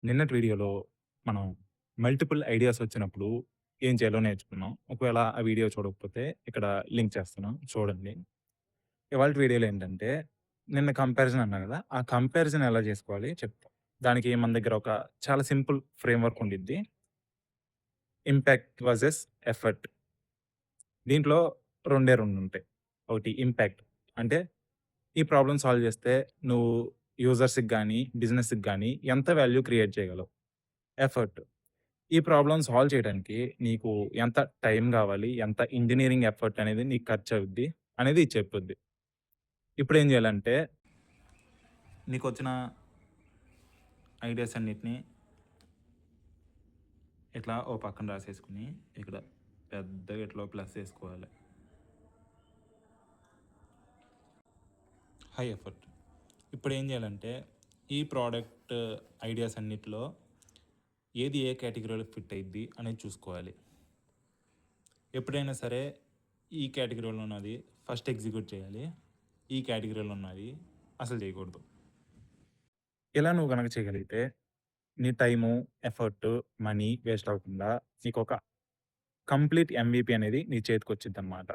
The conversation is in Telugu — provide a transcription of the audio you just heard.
నిన్నటి వీడియోలో మనం మల్టిపుల్ ఐడియాస్ వచ్చినప్పుడు ఏం చేయాలో నేర్చుకున్నాం. ఒకవేళ ఆ వీడియో చూడకపోతే ఇక్కడ లింక్ చేస్తాను చూడండి. ఇవాల్టి వీడియోలో ఏంటంటే నిన్న కంపారిజన్ అన్నా గదా! ఆ కంపారిజన్ ఎలా చేసుకోవాలి చెప్తా. దానికి మన దగ్గర ఒక చాలా సింపుల్ ఫ్రేమ్‌వర్క్ ఉండిద్ది. Impact versus effort. దీంట్లో రెండే రెండుంటాయి. ఒకటి ఇంపాక్ట్ అంటే ఈ ప్రాబ్లమ్ సాల్వ్ చేస్తే నువ్వు యూజర్స్‌కి గాని, బిజినెస్‌కి గాని ఎంత వాల్యూ క్రియేట్ చేయగలవు. ఎఫర్ట్ ఈ ప్రాబ్లమ్ సాల్వ్ చేయడానికి నీకు ఎంత టైం గావాలి? ఎంత ఇంజినీరింగ్ ఎఫర్ట్ అనేది నీకు ఖర్చవుద్ది అనేది ఇది చెప్పుద్ది. ఇప్పుడేం జేయాలంటే నీకొచ్చిన ఐడియాస్ అన్నిటిని ఇట్లా ఓ పక్కన రాసేసుకొని, ఇక్కడ పెద్దగా ఇట్లా ప్లస్ ఏసుకోవాలి. High effort. ఇప్పుడేం జేయాలంటే ఈ ప్రొడక్ట్ ఐడియాస్ అన్నిటిలో ఏది ఏ కేటగిరీలో ఫిట్ అయిద్ది అనేది చూసుకోవాలి. ఎప్పుడైనా సరే ఈ కేటగిరీలో ఉన్నది ఫస్ట్ ఎగ్జిక్యూట్ చేయాలి. ఈ కేటగిరీలో ఉన్నది అసలు చేయకూడదు. ఇలా నువ్వు గనక చేయగలిగితే నీ టైము, ఎఫర్ట్, మనీ వేస్ట్ అవ్వకుండా నీకొక కంప్లీట్ ఎంవీపీ అనేది నీ చేతికొచ్చిద్దనమాట.